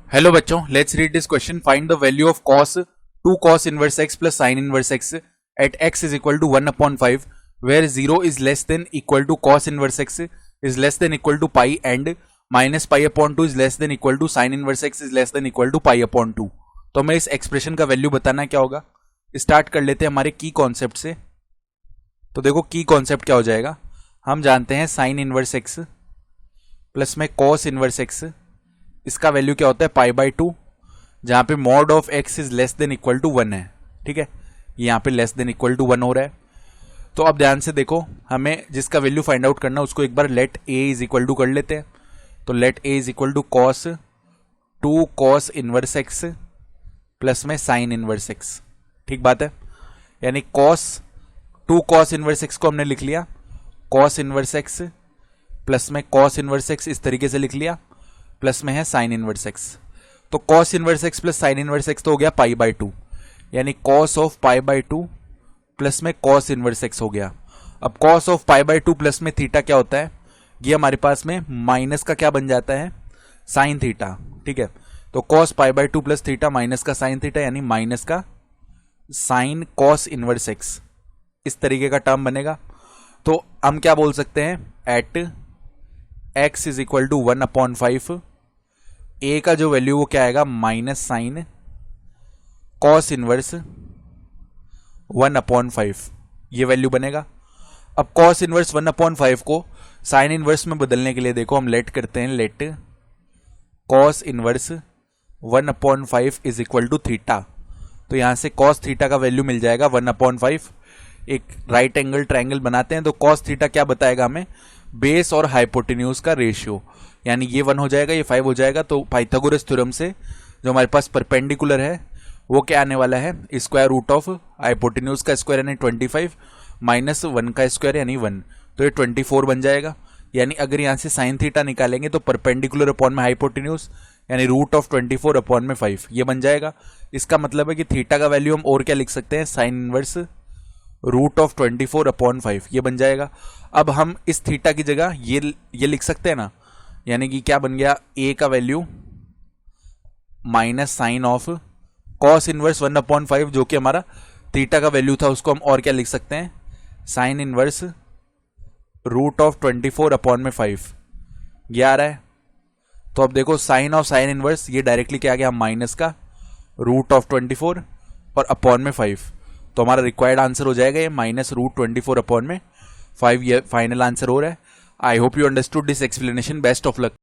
Hello बच्चों, let's read this question. Find the value of cos 2 cos inverse x plus sin inverse x at x is equal to 1/5 where 0 is less than equal to cos inverse x is less than equal to pi and minus pi upon 2 is less than equal to sin inverse x is less than equal to pi upon 2. तो हमें इस expression का value बताना क्या होगा. Start कर लेते हैं हमारे की कॉन्सेप्ट से. तो देखो की कॉन्सेप्ट क्या हो जाएगा. हम जानते हैं sin इनवर्स x प्लस में cos इनवर्स x, इसका वैल्यू क्या होता है पाई बाई 2, जहां पे mod of x is less than equal to 1 है. ठीक है, यहां पे लेस देन इक्वल टू 1 हो रहा है. तो अब ध्यान से देखो, हमें जिसका वैल्यू फाइंड आउट करना है उसको एक बार let a is equal to कर लेते हैं. तो let a is equal to cos 2 cos inverse x plus में sin इनवर्स x. ठीक बात है, यानी cos 2 cos इनवर्स x को हमने लिख लिया, cos इनवर्स x प्लस में cos इनवर्स x इस तरीके से लिख लिया, प्लस में है साइन इनवर्स एक्स. तो cos inverse x plus sine inverse x तो हो गया पाई बाई 2, यानी cos of pi by 2 plus में cos इनवर्स एक्स हो गया. अब cos of pi by 2 plus में थीटा क्या होता है, ये हमारे पास में माइनस का क्या बन जाता है साइन थीटा. ठीक है, तो cos pi by 2 plus theta minus का साइन थीटा, यानी माइनस का साइन cos इनवर्स एक्स, इस तरीके का टर्म बनेगा. तो हम क्या बोल सकते हैं, at x is equal to 1/5 a का जो वैल्यू वो क्या आएगा माइनस साइन cos इनवर्स 1/5, ये वैल्यू बनेगा. अब cos इनवर्स 1/5 को साइन इनवर्स में बदलने के लिए देखो हम लेट करते हैं, let cos inverse 1/5 is equal to theta. तो यहां से cos थीटा का वैल्यू मिल जाएगा 1/5. एक राइट एंगल ट्रायंगल बनाते हैं, तो cos थीटा क्या बताएगा हमें, बेस और हाइपोटेन्यूज का रेशियो, यानी ये 1 हो जाएगा, ये 5 हो जाएगा. तो पाइथागोरस थ्योरम से जो हमारे पास परपेंडिकुलर है वो क्या आने वाला है, स्क्वायर रूट ऑफ हाइपोटेन्यूज का स्क्वायर यानी 25 माइनस 1 का स्क्वायर यानी 1, तो ये 24 बन जाएगा. यानी अगर यहाँ से साइन थीटा निकालेंगे तो परपेंडिकुलर अपॉन में हाइपोटेन्यूज यानी रूट ऑफ 24 अपॉन में 5, ये बन जाएगा. इसका मतलब है कि थीटा का वैल्यू हम और क्या लिख सकते हैं, sine inverse root of 24 upon 5, ये बन जाएगा. अब हम इस थीटा की जगह ये लिख सकते हैं ना, यानी कि क्या बन गया, a का value minus sine of cos inverse 1/5 जो कि हमारा थीटा का वैल्यू था, उसको हम और क्या लिख सकते हैं, sine inverse root of 24 upon में 5, ये आ रहा है. तो अब देखो साइन ऑफ साइन इनवर्स, ये डायरेक्टली क्या आ गया माइनस का रूट ऑफ 24 और अपॉन में 5. तो हमारा रिक्वायर्ड आंसर हो जाएगा ये माइनस रूट 24 अपॉन में 5, ये फाइनल आंसर हो रहा है. I hope you understood this explanation. Best of luck.